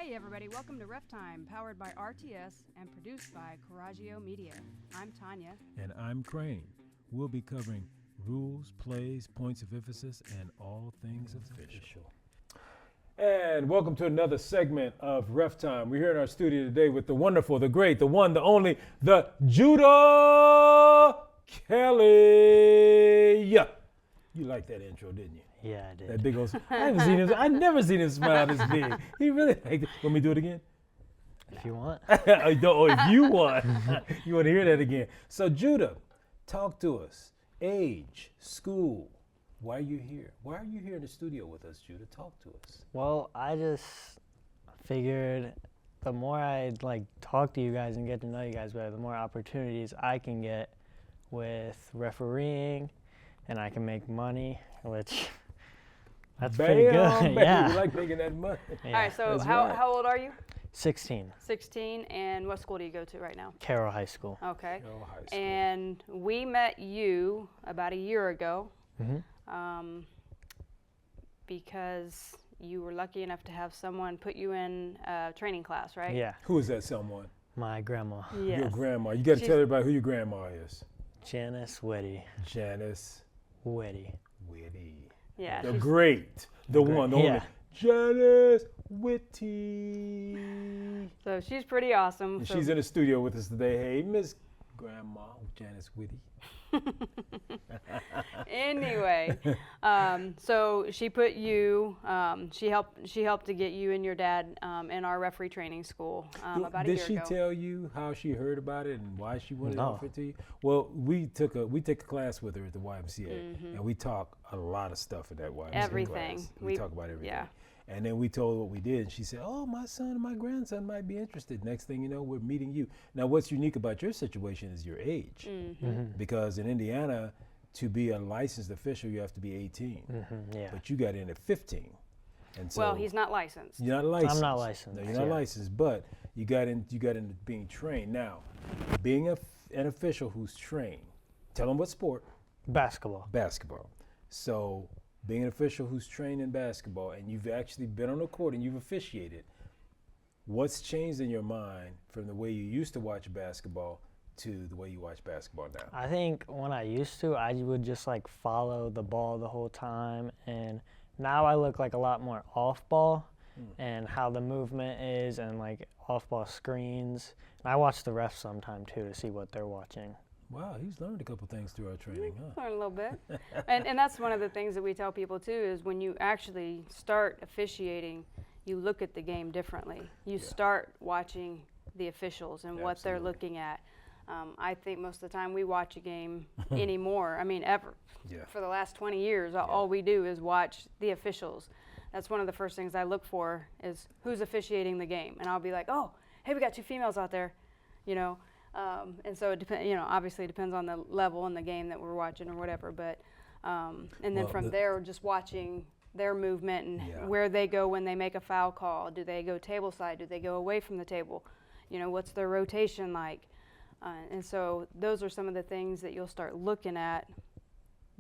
Hey everybody, welcome to RefTime, powered by RTS and produced by Coraggio Media. I'm Tanya. And I'm Crane. We'll be covering rules, plays, points of emphasis, and all things official. And welcome to another segment of RefTime. We're here in our studio today with the wonderful, the great, the one, the only, the Judah Kelly. You liked that intro, didn't you? Yeah, I did. That big old, I've never seen him smile this big. He really liked it. Want me to do it again? If you want. If you want. You want to hear that again. So Judah, talk to us. Age, school. Why are you here? Why are you here in the studio with us, Judah? Talk to us. Well, I just figured the more I talk to you guys and get to know you guys better, the more opportunities I can get with refereeing, and I can make money, which that's pretty good. Yeah. You like making that money. All Yeah. right, so how old are you? 16. 16, and what school do you go to right now? Carroll High School. Okay. Carroll High School. And we met you about a year ago because you were lucky enough to have someone put you in a training class, right? Yeah. Who is that someone? My grandma, Yes. Your grandma. You got to tell everybody who your grandma is. Janice Whitty. Janice Whitty. Whitty. Yeah. The she's- great. The one, the only. Yeah. Janice Whitty. So she's pretty awesome. And So she's in the studio with us today. Hey, Miss Grandma Janice Whitty. Anyway, so she put you. She helped to get you and your dad in our referee training school about a year Did she ago. tell you how she heard about it and why she wanted to No. offer it to you? Well, we take a class with her at the YMCA, and we talk a lot of stuff at that YMCA Everything. class. We talk about everything. Yeah. And then we told her what we did, and she said, "Oh, my son and my grandson might be interested." Next thing you know, we're meeting you. Now, what's unique about your situation is your age, because in Indiana, to be a licensed official, you have to be 18. Yeah. But you got in at 15. And so Well, he's not licensed. you're not licensed. I'm not licensed, No, you're not yeah. licensed, but you got into being trained. Now, being an official who's trained, tell them what sport? Basketball. Basketball. So, being an official who's trained in basketball and you've actually been on the court and you've officiated, what's changed in your mind from the way you used to watch basketball to the way you watch basketball now? I think when I used to, I would just follow the ball the whole time, and now I look a lot more off ball and how the movement is, and off ball screens. And I watch the refs sometime too to see what they're watching. Wow, he's learned a couple things through our training, huh? Learn a little bit. and that's one of the things that we tell people too, is when you actually start officiating, you look at the game differently. You start watching the officials and what they're Absolutely. looking at. I think most of the time we watch a game anymore. I mean, ever. Yeah. For the last 20 years, all we do is watch the officials. That's one of the first things I look for, is who's officiating the game. And I'll be like, oh, hey, we got 2 females out there, you know. And so it depends, obviously it depends on the level in the game that we're watching or whatever. But and then Well, from there, just watching their movement and where they go when they make a foul call. Do they go table side? Do they go away from the table? What's their rotation like? And so those are some of the things that you'll start looking at,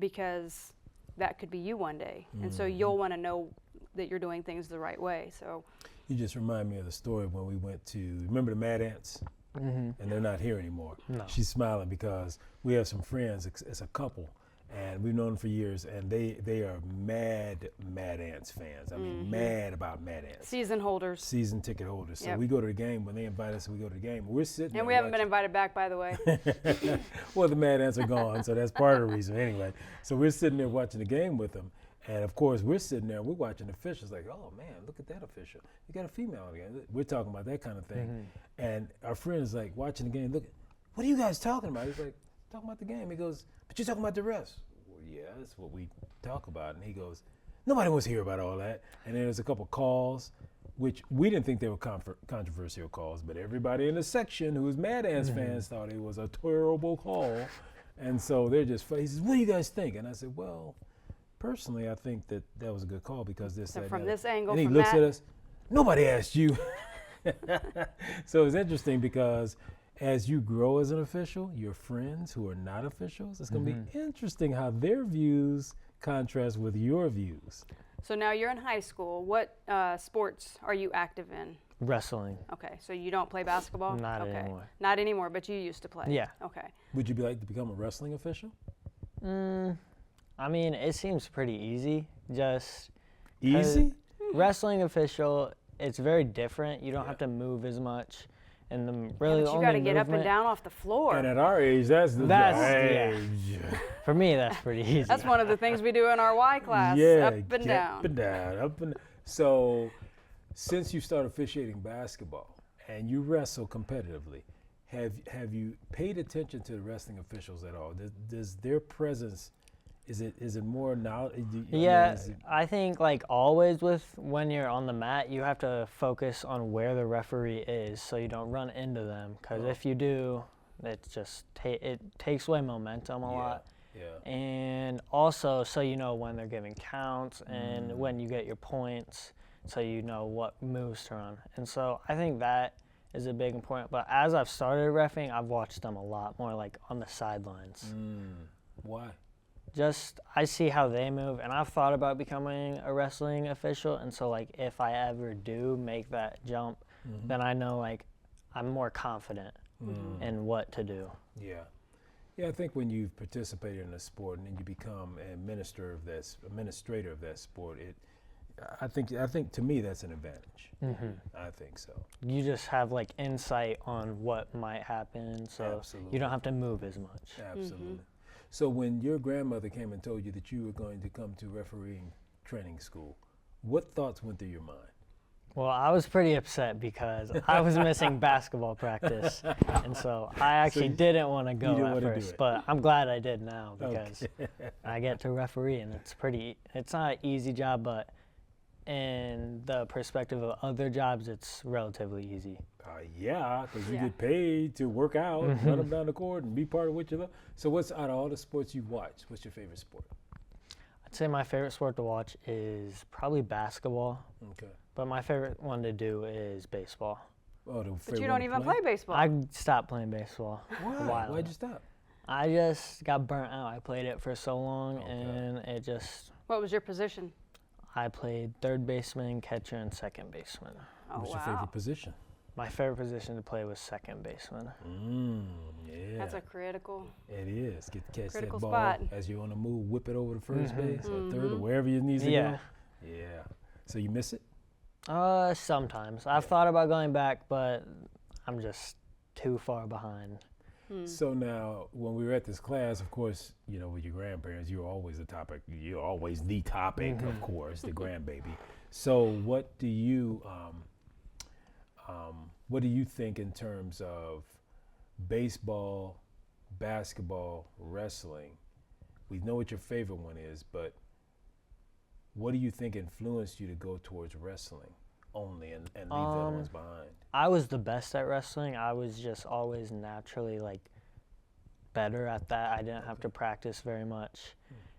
because that could be you one day. And so you'll want to know that you're doing things the right way. So You just remind me of the story when we went to, remember the Mad Ants? And they're not here anymore. No. She's smiling because we have some friends, it's a couple, and we've known them for years, and they are mad Ants fans. I mean, mad about Mad Ants. season holders. Season ticket holders. So Yep. we go to the game. When they invite us, we go to the game. We're sitting there And we haven't been watching. invited back, by the way. Well, the Mad Ants are gone, so that's part of the reason anyway. So we're sitting there watching the game with them. And of course, we're sitting there, we're watching the officials like, oh man, look at that official. You got a female again. We're talking about that kind of thing. And our friend is like watching the game, look, what are you guys talking about? He's like, talking about the game. He goes, but you're talking about the refs. Well, yeah, that's what we talk about. And he goes, nobody wants to hear about all that. And then there's a couple calls, which we didn't think they were controversial calls, but everybody in the section who's Mad Ants fans thought it was a terrible call. And so they're just, he says, what do you guys think? And I said, well, personally, I think that was a good call because this. So from this angle, and he from looks that. at us. Nobody asked you. So it's interesting because as you grow as an official, your friends who are not officials, it's going to be interesting how their views contrast with your views. So now you're in high school. What sports are you active in? Wrestling. Okay, so you don't play basketball? Not okay. anymore. Not anymore, but you used to play? Yeah. Okay. Would you like to become a wrestling official? I mean, it seems pretty easy. Just Easy? wrestling official, it's very different. You don't have to move as much. And really But the you only got to get up and movement- down off the floor. And at our age, that's the age. For me, that's pretty easy. That's one of the things we do in our Y class, Yeah, up and get down. up and down, up and. So, since you started officiating basketball and you wrestle competitively, have you paid attention to the wrestling officials at all? Does their presence, is it more now? Yeah, I think like always when you're on the mat, you have to focus on where the referee is so you don't run into them. Because if you do, it just it takes away momentum a lot. Yeah. And also so you know when they're giving counts and when you get your points, so you know what moves to run. And so I think that is a big important. But as I've started reffing, I've watched them a lot more like on the sidelines. Why? Just I see how they move, and I've thought about becoming a wrestling official, and so like if I ever do make that jump, then I know like I'm more confident in what to do. Yeah. Yeah, I think when you've participated in a sport and then you become an administrator of that sport, I think to me that's an advantage. I think so. You just have like insight on what might happen, so you don't have to move as much. Absolutely. So when your grandmother came and told you that you were going to come to refereeing training school, what thoughts went through your mind? Well, I was pretty upset because I was missing basketball practice, and so I actually didn't want to go at first, but I'm glad I did now because I get to referee, and it's not an easy job, but in the perspective of other jobs, it's relatively easy. Yeah, because you get paid to work out, run them down the court, and be part of each other. So what's out of all the sports you watch, what's your favorite sport? I'd say my favorite sport to watch is probably basketball. Okay. But my favorite one to do is baseball. Oh, but you don't even play baseball. I stopped playing baseball. Why? Why'd you stop? I just got burnt out. I played it for so long, and it just... What was your position? I played third baseman, catcher, and second baseman. Oh, What's your favorite position? My favorite position to play was second baseman. Yeah. That's a critical. It is. Get to catch that ball spot. as you're on the move, whip it over to first base or third or wherever you need to go. Yeah. So you miss it? Sometimes. I've thought about going back, but I'm just too far behind. So now, when we were at this class, of course, you know, with your grandparents, you're always the topic. You're always the topic, of course, the grandbaby. So what do you think in terms of baseball, basketball, wrestling? We know what your favorite one is, but what do you think influenced you to go towards wrestling only and leave the other ones behind? I was the best at wrestling. I was just always naturally like better at that. I didn't have to practice very much.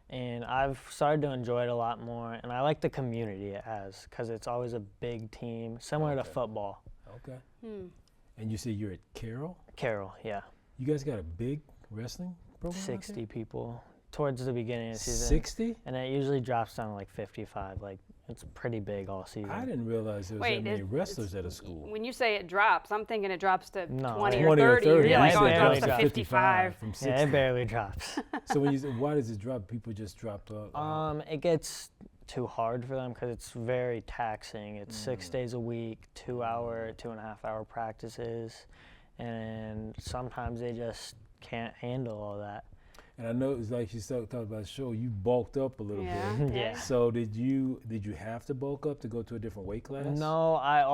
And I've started to enjoy it a lot more. And I like the community it has because it's always a big team, similar to football. Okay. And you say you're at Carroll? Carroll, yeah. You guys got a big wrestling program? 60 people towards the beginning of the season. 60? And it usually drops down to like 55. Like it's pretty big all season. I didn't realize there was that many wrestlers at a school. When you say it drops, I'm thinking it drops to 20 or 30. You're Yeah, like, it oh, it drops barely to 55. From 60. Yeah, it barely drops. So when you say, why does it drop? People just drop off? It gets too hard for them because it's very taxing. It's 6 days a week, 2-hour, 2.5-hour practices, and sometimes they just can't handle all that. And I know it's like you talked about the show, you bulked up a little bit. Yeah. So did you have to bulk up to go to a different weight class? No, I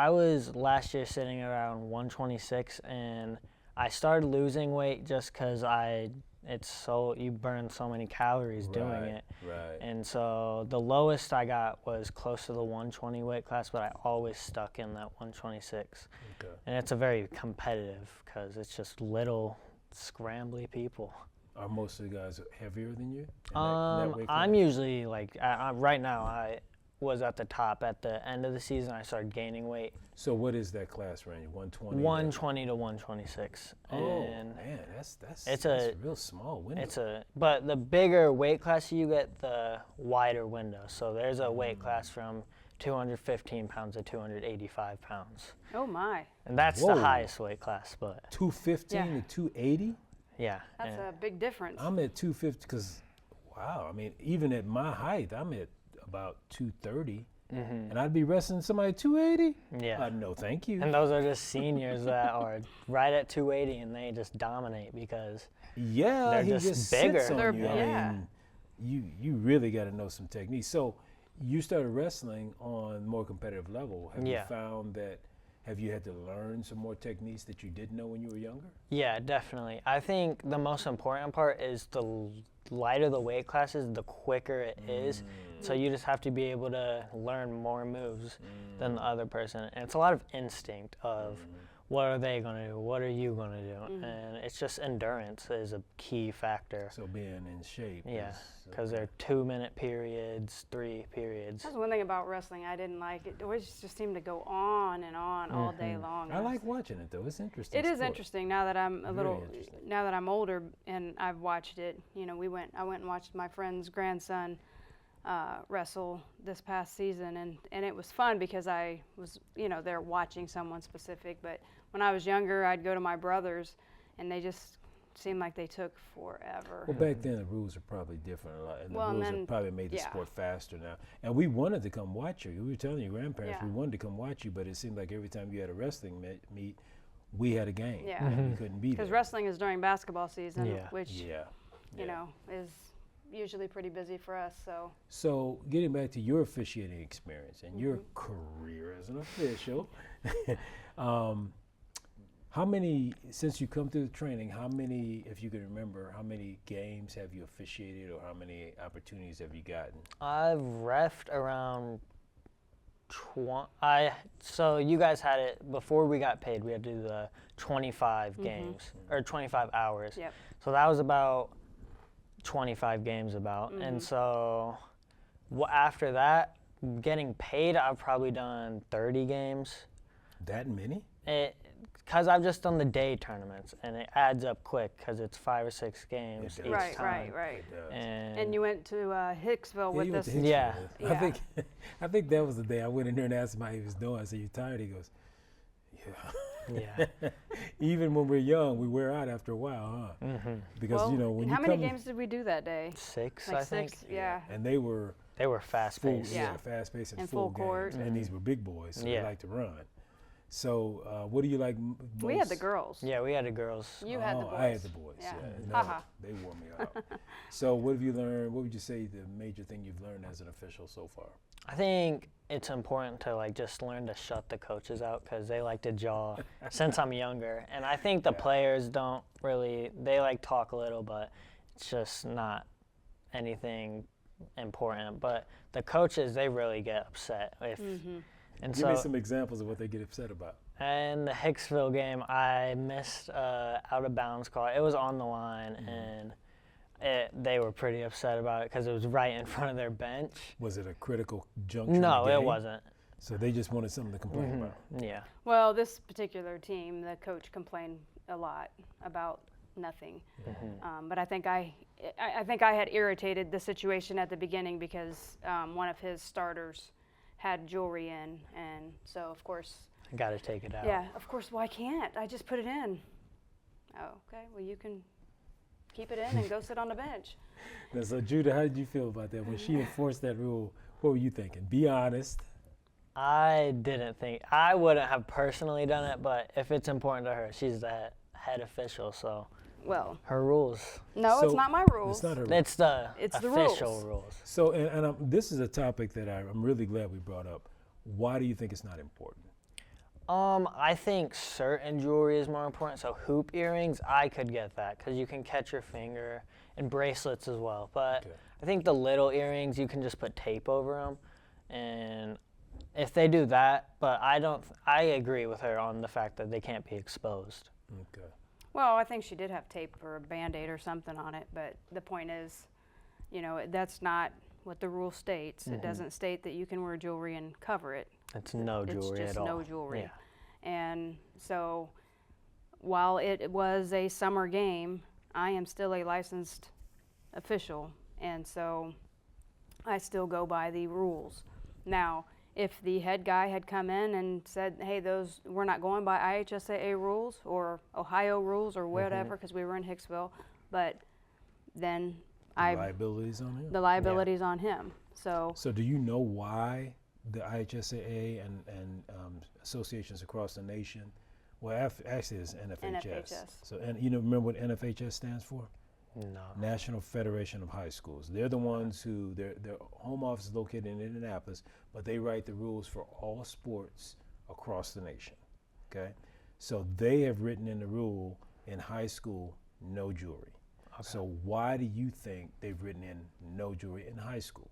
was last year sitting around 126, and I started losing weight just because you burn so many calories doing it. Right. And so the lowest I got was close to the 120 weight class, but I always stuck in that 126. Okay. And it's a very competitive because it's just little scrambly people. Are most of the guys heavier than you? In that weight class? I'm usually like, right now I was at the top. At the end of the season, I started gaining weight. So what is that class range? 120? 120 to 126. Oh, and man, that's a real small window. But the bigger weight class you get, the wider window. So there's a weight class from 215 pounds to 285 pounds. Oh my, And that's Whoa. the highest weight class, but 215 Yeah. to 280. yeah. that's and- a big difference. I'm at 250 because, wow, I mean, even at my height, I'm at about 230. And I'd be wrestling somebody at 280? Yeah. No, thank you. And those are just seniors that are right at 280 and they just dominate because Yeah, They're he just sits bigger. on They're- you. I yeah. mean, you really got to know some technique. So you started wrestling on more competitive level. Have Yeah. you found that? Have you had to learn some more techniques that you didn't know when you were younger? yeah, definitely. I think the most important part is the lighter the weight classes, the quicker it is. So you just have to be able to learn more moves than the other person. And it's a lot of instinct of what are they going to do? What are you going to do? And it's just endurance is a key factor. So being in shape. Yeah, is- because they're 2-minute periods, 3 periods. That's one thing about wrestling I didn't like. It always just seemed to go on and on all day long. I like watching it though. It's interesting. It is sport. interesting now that I'm a Very little, interesting. now that I'm older and I've watched it. You know, I went and watched my friend's grandson wrestle this past season, and it was fun because I was, you know, there watching someone specific. But when I was younger, I'd go to my brothers, and they just seemed like they took forever. Well, back then the rules are probably different a lot, and Well, the and rules then- have probably made the yeah. sport faster now. And we wanted to come watch you. We were telling your grandparents Yeah. we wanted to come watch you, but it seemed like every time you had a wrestling meet, we had a game. Yeah. and we couldn't be Because there. wrestling is during basketball season, Yeah. which Yeah. you know is usually pretty busy for us. So getting back to your officiating experience and your career as an official, how many, since you come through the training, how many, if you can remember, how many games have you officiated or how many opportunities have you gotten? I've refed around so you guys had it before we got paid. We had to do the 25 games or 25 hours. Yep. So that was about 25 games and so after that, getting paid, I've probably done 30 games. That many? Because I've just done the day tournaments and it adds up quick because it's 5 or 6 games It each does. time. Right. It does. And you went to Hicksville with you went us. to Hicksville. Yeah. I think that was the day I went in there and asked him how he was doing. I said, "You tired?" He goes, "Yeah." Yeah. Even when we're young, we wear out after a while, huh? Because Well, you know when how you many come, games did we do that day? 6, Like I think. 6, yeah. and they were They were fast full, paced. Yeah. fast paced and And full full court. games, and these were big boys, so Yeah. they like to run. So, what do you like most? We had the girls. Yeah, we had the girls. You had the boys. I had the boys. Yeah. No, Haha. they wore me out. So, what have you learned? What would you say the major thing you've learned as an official so far? I think it's important to like just learn to shut the coaches out because they like to jaw since I'm younger. And I think the players don't really, they like talk a little, but it's just not anything important. But the coaches, they really get upset if. And Give me so some examples of what they get upset about. in the Hicksville game, I missed out of bounds call. It was on the line, and they were pretty upset about it because it was right in front of their bench. Was it a critical juncture? in No, the it game? wasn't. So they just wanted something to complain about. Yeah. Well, this particular team, the coach complained a lot about nothing. But I think I had irritated the situation at the beginning because one of his starters had jewelry in, and so of course. I got to take it out. Yeah, of course. Well, I can't. I just put it in. Oh, okay. Well, you can keep it in and go sit on the bench. Now, so Judah, how did you feel about that when she enforced that rule? What were you thinking? Be honest. I didn't think, I wouldn't have personally done it, but if it's important to her, she's the head official, so Well, her rules. no, So, it's not my rules. It's not her. It's the It's the official rules. rules. So, and this is a topic that I'm really glad we brought up. Why do you think it's not important? I think certain jewelry is more important. So hoop earrings, I could get that because you can catch your finger, and bracelets as well. But Okay. I think the little earrings, you can just put tape over them, and if they do that, but I agree with her on the fact that they can't be exposed. Okay. Well, I think she did have tape or a Band-Aid or something on it, but the point is, you know, that's not what the rule states. It doesn't state that you can wear jewelry and cover it. It's no jewelry It's just at all. no jewelry. Yeah. And so while it was a summer game, I am still a licensed official, and so I still go by the rules. Now, if the head guy had come in and said, hey, we're not going by IHSAA rules or Ohio rules or whatever, because we were in Hicksville, but then The liability's on him. the liability's on him. So do you know why the IHSAA and associations across the nation, well, actually it's NFHS. NFHS. So, and you know, remember what NFHS stands for? No. National Federation of High Schools. They're the ones who, their home office is located in Indianapolis, but they write the rules for all sports across the nation, okay? So they have written in the rule in high school, no jewelry. Okay. So why do you think they've written in no jewelry in high school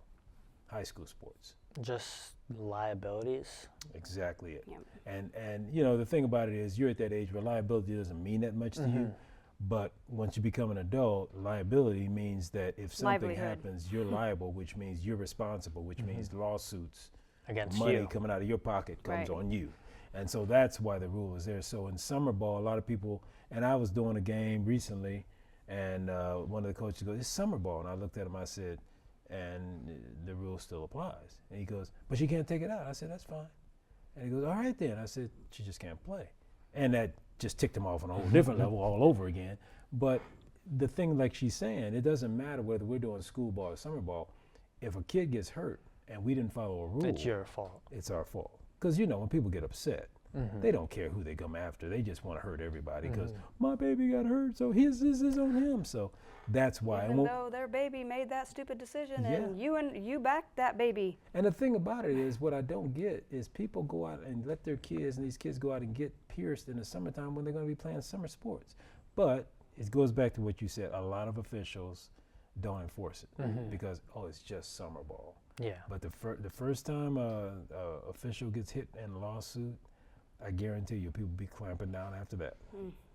sports? Just liabilities. Exactly it. Yep. And you know, the thing about it is you're at that age where liability doesn't mean that much to you. But once you become an adult, liability means that if something Livelihood. happens, you're liable, which means you're responsible, which means lawsuits, Against money you. coming out of your pocket comes Right. on you. And so that's why the rule is there. So in summer ball, a lot of people, and I was doing a game recently, and one of the coaches goes, it's summer ball. And I looked at him, I said, and the rule still applies. And he goes, but she can't take it out. I said, that's fine. And he goes, all right then. I said, she just can't play. And that just ticked him off on a whole different level all over again. But the thing, like she's saying, it doesn't matter whether we're doing school ball or summer ball. If a kid gets hurt and we didn't follow a rule, It's your fault. it's our fault. Because, you know, when people get upset, they don't care who they come after. They just want to hurt everybody because my baby got hurt, so this is on him. So that's why. even though their baby made that stupid decision, Yeah. and you backed that baby. And the thing about it is, what I don't get is people go out and let their kids, and these kids go out and get pierced in the summertime when they're going to be playing summer sports. But it goes back to what you said. A lot of officials don't enforce it because, it's just summer ball. Yeah. But the first time a official gets hit in a lawsuit, I guarantee you people be clamping down after that.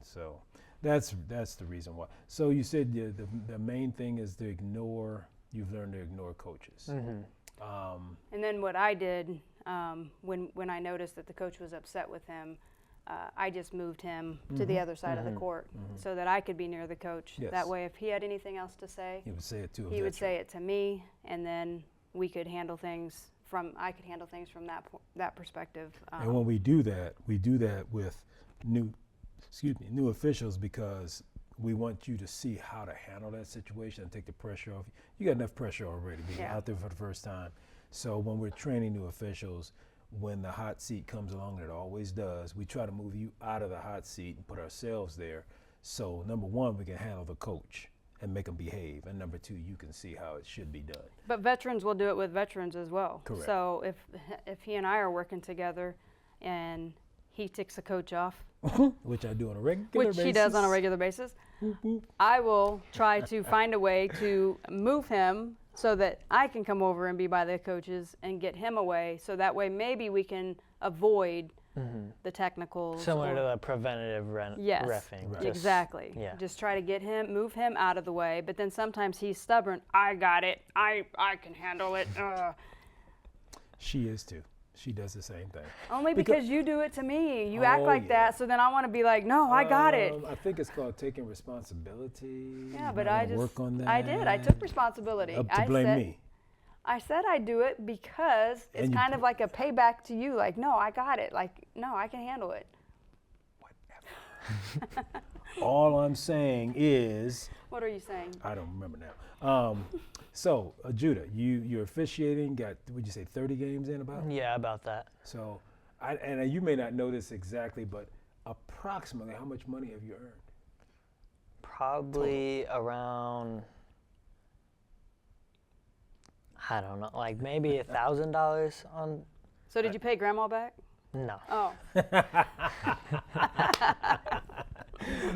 So that's the reason why. So you said the main thing is you've learned to ignore coaches. And then what I did when I noticed that the coach was upset with him, I just moved him to the other side of the court so that I could be near the coach. Yes. That way, if he had anything else to say, He would say it to a he veteran. would say it to me, and then we could handle things I could handle things from that perspective. And when we do that with new officials because we want you to see how to handle that situation and take the pressure off. You got enough pressure already being out there for the first time. So when we're training new officials, when the hot seat comes along, and it always does, we try to move you out of the hot seat and put ourselves there. So number one, we can handle the coach and make them behave. And number two, you can see how it should be done. But veterans will do it with veterans as well. Correct. So if he and I are working together and he ticks a coach off, Which I do on a regular basis. which he does on a regular basis, I will try to find a way to move him so that I can come over and be by the coaches and get him away. So that way maybe we can avoid the technicals. Similar to the preventative Yes, reffing. Right. Just- exactly. yeah. Just try to move him out of the way. But then sometimes he's stubborn. I got it. I can handle it. She is too. She does the same thing. Only because you do it to me. You act like that, so then I want to be like, no, I got it. I think it's called taking responsibility. Yeah, You but might I wanna just, work on that. I did. I took responsibility. Up to blame me. I said I'd do it because it's And you kind of like a payback to you. Like, no, I got it. Like, no, I can handle it. Whatever. All I'm saying is, What are you saying? I don't remember now. So, Judah, you're officiating. Got, would you say 30 games in about? Yeah, about that. So, and you may not know this exactly, but approximately how much money have you earned? Probably around, I don't know, like maybe $1,000 on. So did you pay grandma back? No.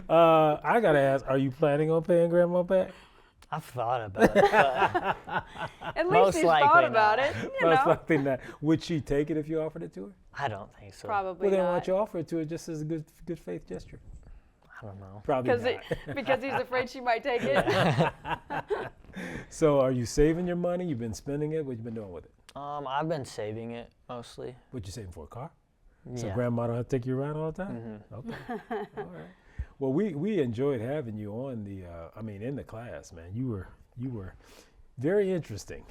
Oh, I gotta ask, are you planning on paying grandma back? I've thought about it, but at least Most he's likely thought about not. it. Most likely not. Would she take it if you offered it to her? I don't think so. Probably Well, then why not. don't you offer it to her just as a good faith gesture? I don't know. Probably not. Because he's afraid she might take it. So are you saving your money? You've been spending it? What you been doing with it? I've been saving it mostly. What you saving for, a car? So Yeah. grandma don't have to take you around all the time? Okay. All right. Well, we enjoyed having you on in the class, man. You were very interesting.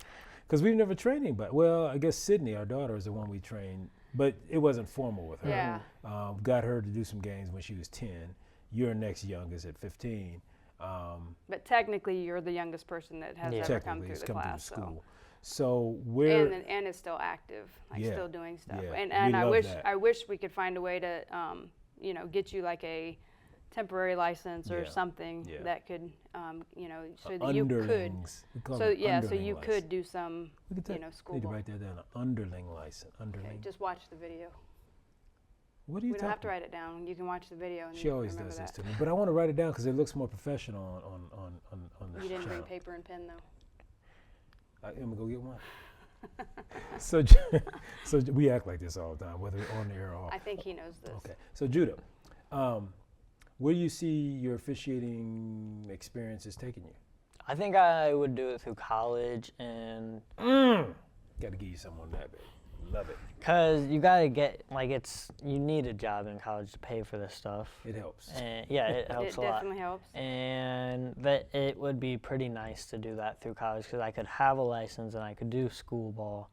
Because we've never trained anybody. Well, I guess Sydney, our daughter, is the one we trained, but it wasn't formal with her. Yeah. Got her to do some games when she was 10. Your next youngest at 15. But technically, you're the youngest person that has ever come through it's the come class. through the school. So we're And it's still active, like still doing stuff. Yeah, And we I love wish that. I wish we could find a way to get you like a temporary license or something that could so that you could underlings. We call so it yeah so underling you license. could do some We could school need to ball. write that down. An underling license. Underling. Okay, just watch the video. What are you We talking? don't have to write it down. You can watch the video. And She always remember does this that. to me, but I want to write it down because it looks more professional on the You didn't bring channel. paper and pen though. I'm gonna go get one. So we act like this all the time, whether we're on the air or off. I think he knows this. Okay. So Judah, where do you see your officiating experiences taking you? I think I would do it through college, and Got to give you someone that big. Love it. because you gotta get you need a job in college to pay for this stuff. It helps. And yeah, it helps It a lot. definitely helps. And that it would be pretty nice to do that through college because I could have a license and I could do school ball,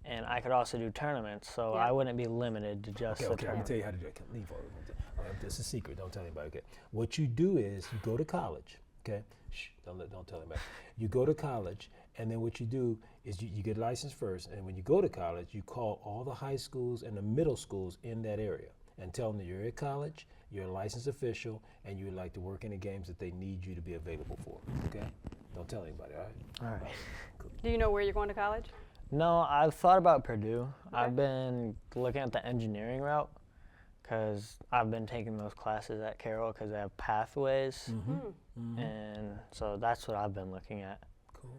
and I could also do tournaments. So Yeah. I wouldn't be limited to just Okay, the I can tournament. tell you how to do it. Leave all of it. This is a secret. Don't tell anybody. Okay. What you do is you go to college. Okay. Shh. Don't tell anybody. You go to college, and then what you do is you get licensed first, and when you go to college, you call all the high schools and the middle schools in that area and tell them that you're at college, you're a licensed official, and you would like to work in the games that they need you to be available for. Okay. Don't tell anybody. All right. All right. Do you know where you're going to college? No, I've thought about Purdue. I've been looking at the engineering route because I've been taking those classes at Carroll because they have pathways, and so that's what I've been looking at. Cool.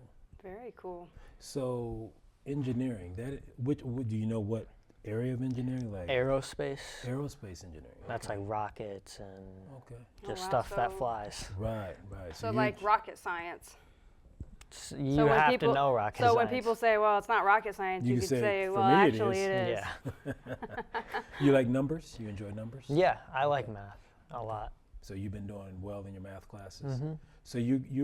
Very cool. So engineering. Do you know what area of engineering? Like Aerospace. aerospace engineering. That's like rockets and Okay. just wow, stuff that so- flies. Right. So you- like rocket science. You So when have people- to know rocket So science. when people say, well, it's not rocket science, You you could could say, say, "For well, me it actually is." it is. Yeah. You like numbers? You enjoy numbers? Yeah, I like math a lot. So you've been doing well in your math classes. Mm-hmm. So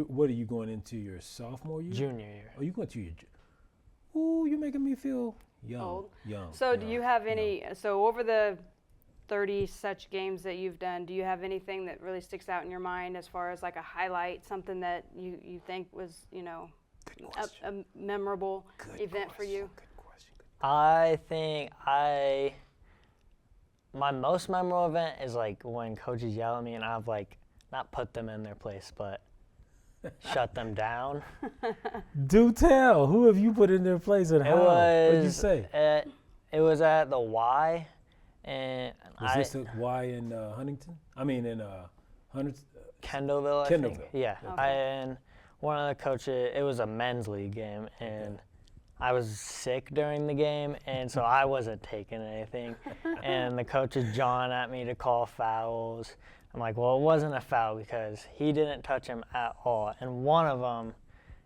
what are you going into your sophomore year? Junior year. Oh, you going to your? Ooh, you're making me feel young. Old. Young. So do young, you have young. any, so over the 30 such games that you've done, do you have anything that really sticks out in your mind as far as like a highlight, something that you think was, Good question. a memorable Good event for you? Good question. I think my most memorable event is like when coaches yell at me and I've like not put them in their place, but shut them down. Do tell. Who have you put in their place and It how? was What'd you say? It was at the Y, and Was this the Y in Huntington? I mean in Huntington. Kendallville, I think. Kendallville. Yeah. Okay. And one of the coaches, it was a men's league game, and I was sick during the game, and so I wasn't taking anything. And the coach is jawing at me to call fouls. I'm like, well, it wasn't a foul because he didn't touch him at all. And one of them,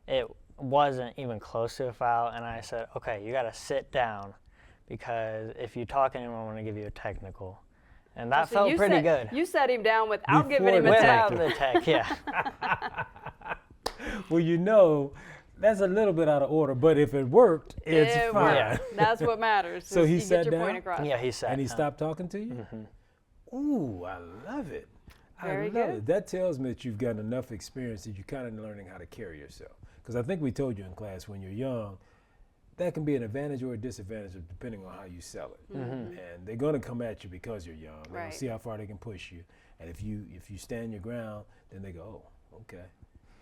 it wasn't even close to a foul. And I said, okay, you got to sit down because if you talk anymore, I'm going to give you a technical. And that So felt you pretty set- good. You set him down without Before giving him a the tag. Without the tech, yeah. Well, that's a little bit out of order, but if it worked, it's It fine. worked. That's what matters. So is he you sat get your down? point across. Yeah, he sat And he down. stopped talking to you? Ooh, I love it. Very I love good. it. That tells me that you've gotten enough experience that you're kind of learning how to carry yourself. Because I think we told you in class when you're young, that can be an advantage or a disadvantage depending on how you sell it. And they're going to come at you because you're young. They're going Right. to see how far they can push you. And if you stand your ground, then they go, oh, okay.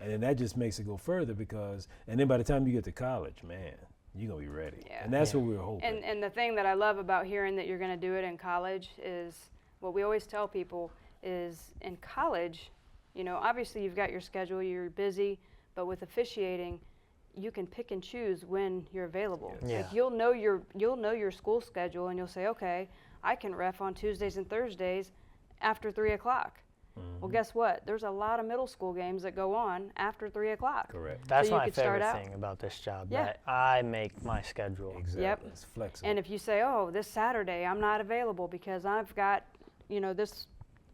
And then that just makes it go further because, and then by the time you get to college, man, you're going to be ready. Yeah. And that's what we were hoping. And the thing that I love about hearing that you're going to do it in college is what we always tell people is in college, obviously you've got your schedule, you're busy, but with officiating, you can pick and choose when you're available. Yes. Yeah. Like you'll know your school schedule and you'll say, okay, I can ref on Tuesdays and Thursdays after 3 o'clock. Well, guess what? There's a lot of middle school games that go on after 3 o'clock. Correct. That's So you my could start favorite out. thing about this job, Yeah. that I make my schedule. Exactly. Yep. It's flexible. And if you say, oh, this Saturday I'm not available because I've got, this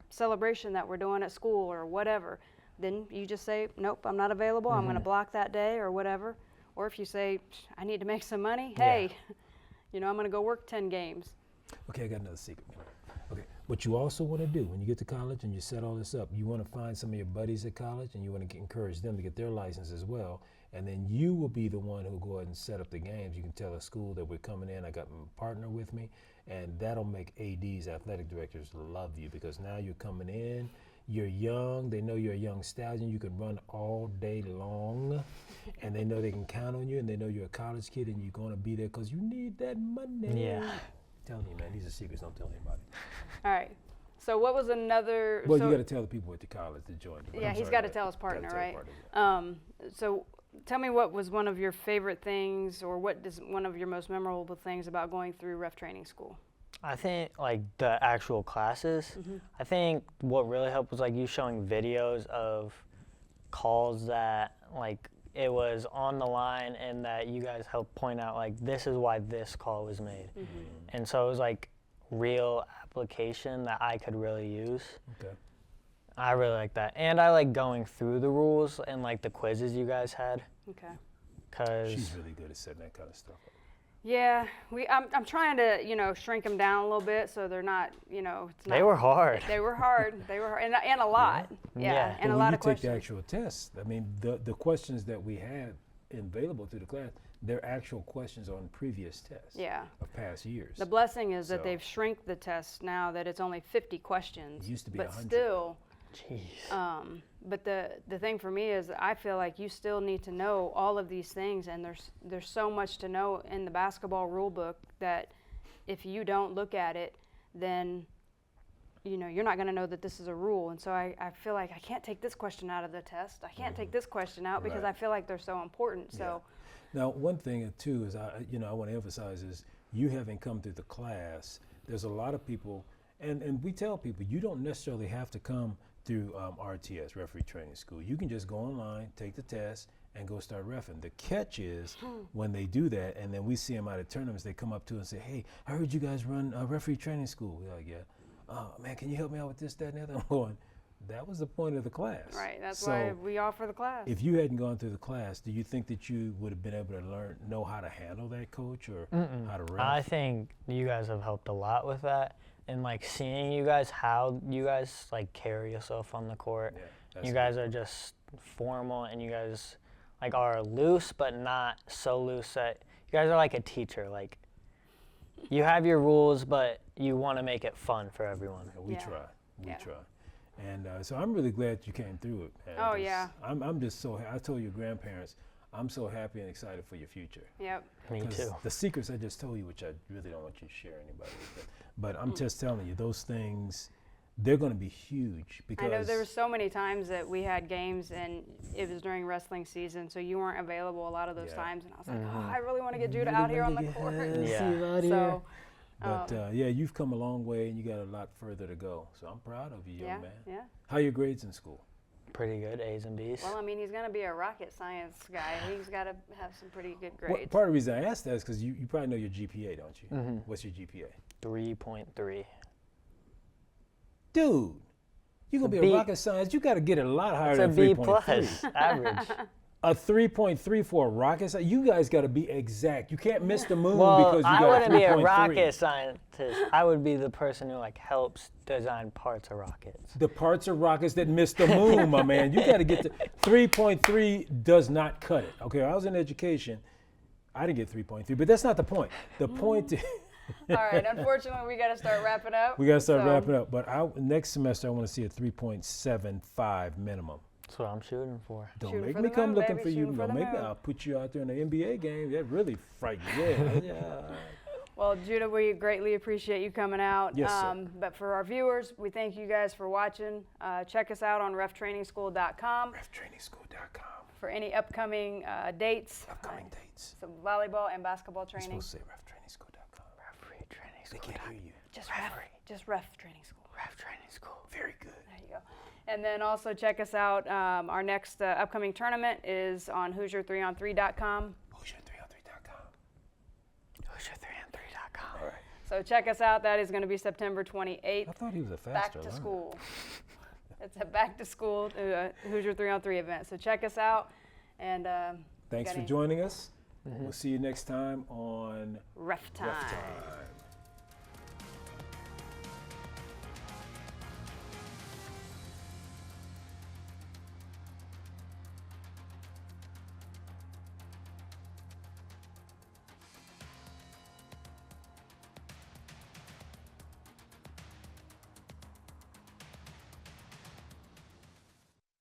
celebration that we're doing at school or whatever, then you just say, nope, I'm not available. I'm going to block that day or whatever. Or if you say, I need to make some money, hey, I'm going to go work 10 games. Okay, I got another secret. Okay, what you also want to do when you get to college and you set all this up, you want to find some of your buddies at college and you want to encourage them to get their license as well. And then you will be the one who will go ahead and set up the games. You can tell a school that we're coming in, I got my partner with me, and that'll make ADs, athletic directors, love you because now you're coming in, you're young, they know you're a young stallion, you can run all day long, and they know they can count on you, and they know you're a college kid and you're going to be there because you need that money. Yeah. I'm telling you, man, these are secrets, don't tell anybody. All right. So what was another? Well, you got to tell the people at the college to join. Yeah, he's got to tell his partner, right? So tell me what was one of your favorite things, or what is one of your most memorable things about going through Ref Training School? I think like the actual classes. I think what really helped was like you showing videos of calls that like it was on the line and that you guys helped point out like this is why this call was made. And so it was like real application that I could really use. Okay. I really like that. And I like going through the rules and like the quizzes you guys had. Okay. Cause she's really good at setting that kind of stuff up. Yeah, I'm trying to, shrink them down a little bit so they're not, it's not. They were hard. They were hard, and a lot. Yeah. And a lot of questions. When you take the actual test, I mean, the questions that we had available to the class, they're actual questions on previous tests of past years. The blessing is that they've shrinked the test now that it's only 50 questions. It used to be but 100. Still. Jeez. But the thing for me is I feel like you still need to know all of these things, and there's so much to know in the basketball rule book that if you don't look at it, then you're not going to know that this is a rule. And so I feel like I can't take this question out of the test. I can't take this question out because I feel like they're so important. So now one thing too is I want to emphasize is you having come through the class, there's a lot of people, and we tell people you don't necessarily have to come through RTS, Referee Training School. You can just go online, take the test, and go start reffing. The catch is when they do that, and then we see them out at tournaments, they come up to us and say, hey, I heard you guys run Referee Training School. We're like, yeah. Man, can you help me out with this, that, and the other? I'm going, that was the point of the class. Right, that's why we offer the class. If you hadn't gone through the class, do you think that you would have been able to know how to handle that coach or how to ref? I think you guys have helped a lot with that. And like seeing you guys, how you guys like carry yourself on the court. Yeah, you guys are just formal, and you guys like are loose, but not so loose that you guys are like a teacher. Like you have your rules, but you want to make it fun for everyone. We try. We try. And so I'm really glad you came through it. And oh yeah. I'm just so. I told your grandparents, I'm so happy and excited for your future. Yep. Me too. The secrets I just told you, which I really don't want you to share anybody with, but I'm just telling you, those things, they're going to be huge. Because I know there were so many times that we had games and it was during wrestling season, so you weren't available a lot of those times, and I was like, oh, I really want to get Judah out here on the court. So, but you've come a long way, and you got a lot further to go. So I'm proud of you, young man. Yeah. How are your grades in school? Pretty good, A's and B's. Well, I mean, he's going to be a rocket science guy. He's got to have some pretty good grades. Well, part of the reason I asked that is because you probably know your GPA, don't you? What's your GPA? 3.3. Dude, you're going to be a rocket science. You got to get it a lot higher than 3.3. It's a B plus average. A 3.3 for a rocket science? You guys got to be exact. You can't miss the moon well, because you got I wouldn't be a 3.3. rocket scientist. I would be the person who like helps design parts of rockets. The parts of rockets that miss the moon, my man. You got to get to 3.3 does not cut it. Okay, I was in education. I didn't get 3.3, but that's not the point. The point is... All right, unfortunately, we got to start wrapping up. We got to start wrapping up. But next semester, I want to see a 3.75 minimum. That's what I'm shooting for. Don't make me come looking for you. Don't make me. I'll put you out there in the NBA game. That really frightened you. Yeah. Well, Judah, we greatly appreciate you coming out. Yes, sir. But for our viewers, we thank you guys for watching. Check us out on reftrainingschool.com. reftrainingschool.com. For any upcoming dates. Upcoming dates. Some volleyball and basketball training. You're supposed to say reftrainingschool.com. Referee training They school. can't hear you. Just Ref Training School. Ref training school. Very good. There you go. And then also check us out. Our next upcoming tournament is on Hoosier3on3.com. Hoosier3on3.com. Hoosier3on3.com. All right. So check us out. That is going to be September 28th. I thought he was a faster Back to learner. school. It's a back to school Hoosier 3-on-3 event. So check us out. And Thanks Got for any- joining us. We'll see you next time on RefTime. RefTime.